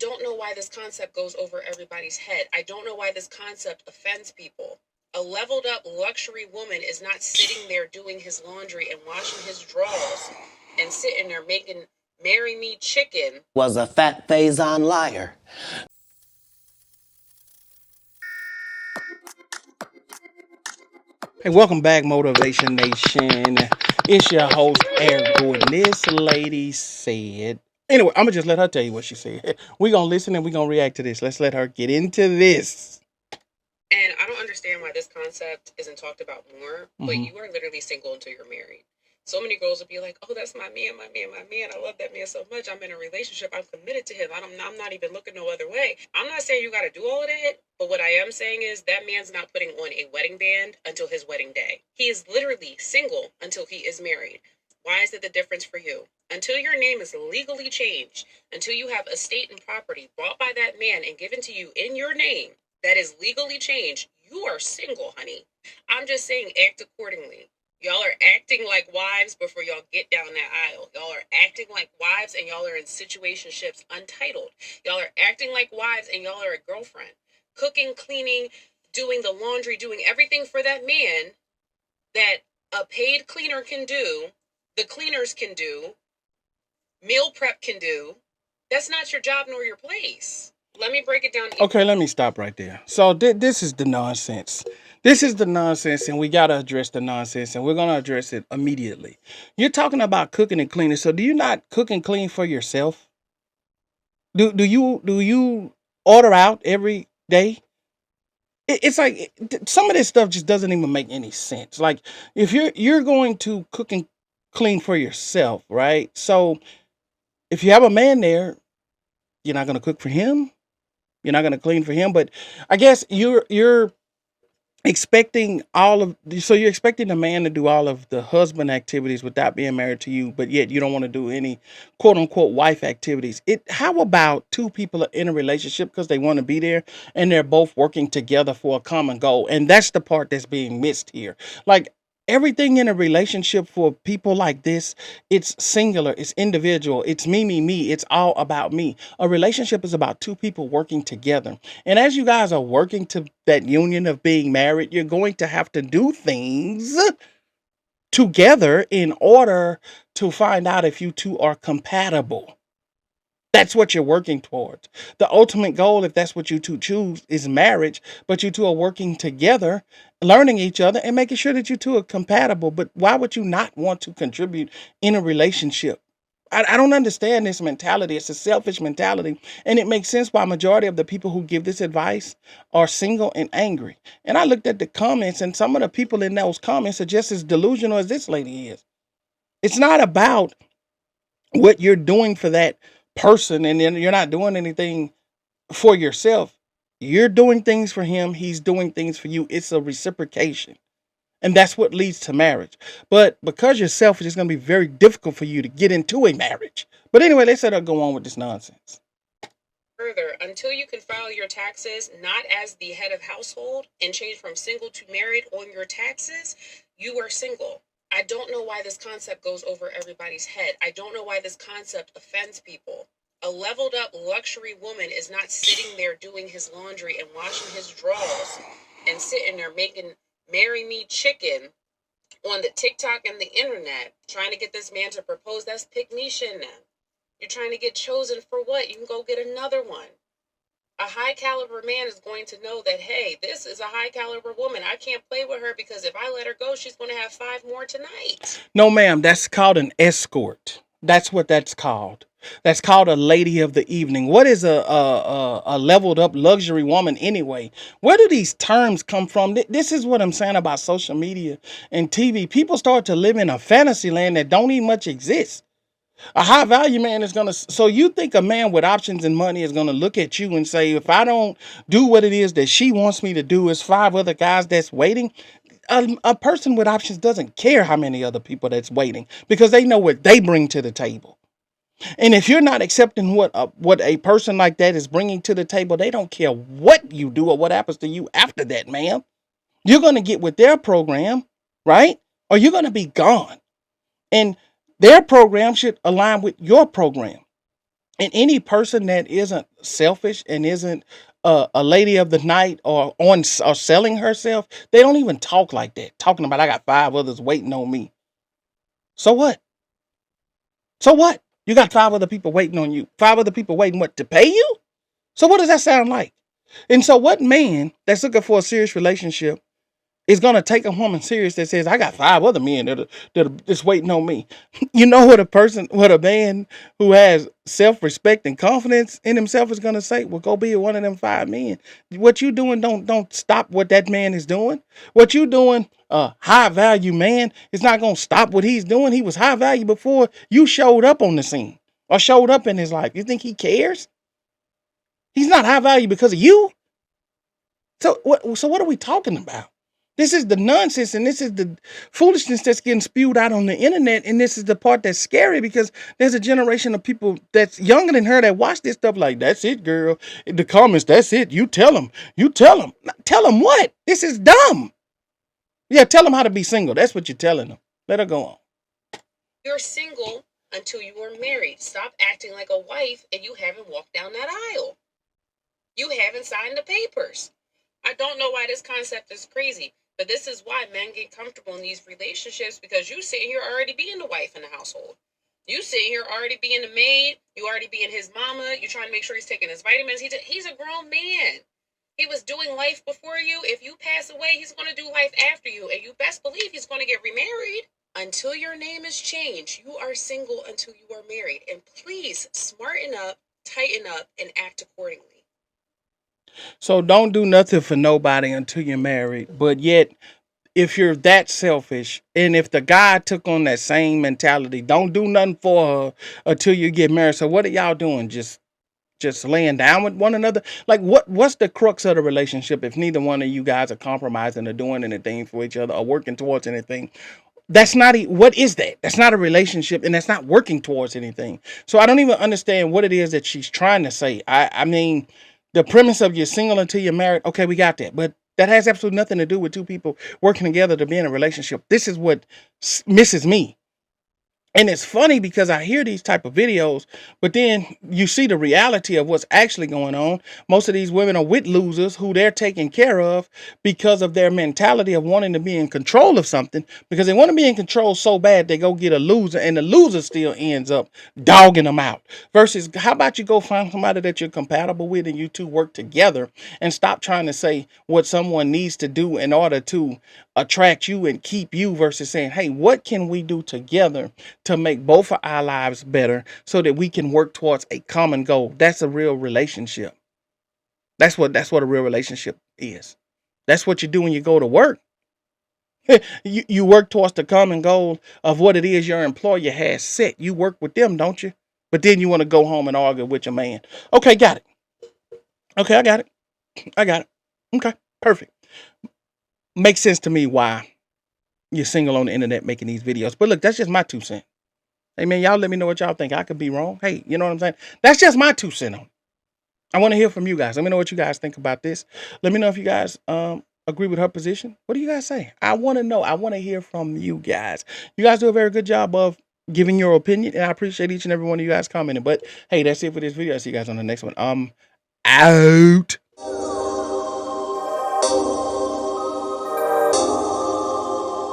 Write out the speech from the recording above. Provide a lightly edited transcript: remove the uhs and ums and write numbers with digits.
don't know why this concept goes over everybody's head. I don't know why this concept offends people. A leveled up luxury woman is not sitting there doing his laundry and washing his drawers and sitting there making marry me chicken. Was a fat Faison liar. Hey, welcome back, Motivation Nation. It's your host, Air Gordon. This lady said. Anyway, I'm gonna just let her tell you what she said. We're gonna listen and we're gonna react to this. Let's let her get into this. And I don't understand why this concept isn't talked about more, but Mhm. you are literally single until you're married. So many girls will be like, oh, that's my man, my man, my man. I love that man so much. I'm in a relationship. I'm committed to him. I'm not even looking no other way. I'm not saying you got to do all of that, but what I am saying is that man's not putting on a wedding band until his wedding day. He is literally single until he is married. Why is it the difference for you? Until your name is legally changed, until you have estate and property bought by that man and given to you in your name that is legally changed, you are single, honey. I'm just saying, act accordingly. Y'all are acting like wives before y'all get down that aisle. Y'all are acting like wives and y'all are in situationships untitled. Y'all are acting like wives and y'all are a girlfriend. Cooking, cleaning, doing the laundry, doing everything for that man that a paid cleaner can do, the cleaners can do, meal prep can do. That's not your job nor your place. Let me break it down. Okay, let me stop right there. So this is the nonsense. This is the nonsense, and we gotta address the nonsense, and we're gonna address it immediately. You're talking about cooking and cleaning. So do you not cook and clean for yourself? Do you order out every day? It's like some of this stuff just doesn't even make any sense. Like if you're going to cook and clean for yourself, right? So if you have a man there, you're not going to cook for him. You're not going to clean for him. But I guess you're expecting you're expecting the man to do all of the husband activities without being married to you, but yet you don't want to do any quote unquote wife activities. How about two people are in a relationship because they want to be there and they're both working together for a common goal? And that's the part that's being missed here. Like everything in a relationship for people like this, it's singular, it's individual, it's me, it's all about me. A relationship is about two people working together. And as you guys are working to that union of being married, you're going to have to do things together in order to find out if you two are compatible. That's what you're working towards. The ultimate goal, if that's what you two choose, is marriage, but you two are working together, learning each other and making sure that you two are compatible. But why would you not want to contribute in a relationship? I don't understand this mentality. It's a selfish mentality. And it makes sense why a majority of the people who give this advice are single and angry. And I looked at the comments, and some of the people in those comments are just as delusional as this lady is. It's not about what you're doing for that person, and then you're not doing anything for yourself. You're doing things for him, he's doing things for you. It's a reciprocation. And that's what leads to marriage. But because you're selfish, it's going to be very difficult for you to get into a marriage. But anyway, let's let her go on with this nonsense. Further, until you can file your taxes not as the head of household and change from single to married on your taxes, you are single. I don't know why this concept goes over everybody's head. I don't know why this concept offends people. A leveled up luxury woman is not sitting there doing his laundry and washing his drawers and sitting there making marry me chicken on the TikTok and the internet trying to get this man to propose. That's pick me shit now. You're trying to get chosen for what? You can go get another one. A high caliber man is going to know that, hey, this is a high caliber woman. I can't play with her because if I let her go, she's going to have 5 more tonight. No, ma'am, that's called an escort. That's what that's called. That's called a lady of the evening. What is a leveled up luxury woman anyway? Where do these terms come from? This is what I'm saying about social media and TV. People start to live in a fantasy land that don't even much exist. A high value man is going to, so you think a man with options and money is going to look at you and say, if I don't do what it is that she wants me to do, is 5 other guys that's waiting? A person with options doesn't care how many other people that's waiting because they know what they bring to the table. And if you're not accepting what a person like that is bringing to the table, they don't care what you do or what happens to you after that, ma'am. You're going to get with their program, right? Or you're going to be gone. And their program should align with your program. And any person that isn't selfish and isn't a lady of the night or or selling herself, they don't even talk like that. Talking about I got 5 others waiting on me. So what? So what? You got 5 other people waiting on you. 5 other people waiting what, to pay you? So what does that sound like? And so what man that's looking for a serious relationship is gonna take a woman serious that says, I got 5 other men that are just waiting on me. You know what a man who has self-respect and confidence in himself is gonna say? Well, go be one of them 5 men. What you doing don't stop what that man is doing. What you doing, high value man, is not gonna stop what he's doing. He was high value before you showed up on the scene or showed up in his life. You think he cares? He's not high value because of you. So what are we talking about? This is the nonsense and this is the foolishness that's getting spewed out on the internet. And this is the part that's scary because there's a generation of people that's younger than her that watch this stuff like, that's it, girl. In the comments, that's it. You tell them. You tell them. Tell them what? This is dumb. Yeah, tell them how to be single. That's what you're telling them. Let her go on. You're single until you are married. Stop acting like a wife and you haven't walked down that aisle. You haven't signed the papers. I don't know why this concept is crazy, but this is why men get comfortable in these relationships, because you sitting here already being the wife in the household. You sitting here already being the maid. You already being his mama. You trying to make sure he's taking his vitamins. He's a grown man. He was doing life before you. If you pass away, he's going to do life after you. And you best believe he's going to get remarried. Until your name is changed, you are single until you are married. And please smarten up, tighten up, and act accordingly. So don't do nothing for nobody until you're married. But yet, if you're that selfish and if the guy took on that same mentality, don't do nothing for her until you get married. So what are y'all doing? Just laying down with one another? Like what's the crux of the relationship if neither one of you guys are compromising or doing anything for each other or working towards anything? That's not what is that? That's not a relationship and that's not working towards anything. So I don't even understand what it is that she's trying to say. I mean, the premise of you're single until you're married, okay, we got that. But that has absolutely nothing to do with two people working together to be in a relationship. This is what misses me. And it's funny because I hear these type of videos, but then you see the reality of what's actually going on. Most of these women are with losers who they're taking care of because of their mentality of wanting to be in control of something, because they want to be in control so bad they go get a loser and the loser still ends up dogging them out. Versus, how about you go find somebody that you're compatible with and you two work together and stop trying to say what someone needs to do in order to attract you and keep you, versus saying, hey, what can we do together to make both of our lives better so that we can work towards a common goal? That's a real relationship. That's what a real relationship is. That's what you do when you go to work. You work towards the common goal of what it is your employer has set. You work with them, don't you? But then you want to go home and argue with your man. Okay, got it. Okay, I got it. I got it. Okay, perfect. Makes sense to me why you're single on the internet making these videos. But look, that's just my 2 cents. Hey man, y'all let me know what y'all think. I could be wrong. Hey, you know what I'm saying? That's just my 2 cents on it. I want to hear from you guys. Let me know what you guys think about this. Let me know if you guys agree with her position. What do you guys say? I want to know. I want to hear from you guys. You guys do a very good job of giving your opinion, and I appreciate each and every one of you guys commenting. But hey, that's it for this video. I'll see you guys on the next one. Out.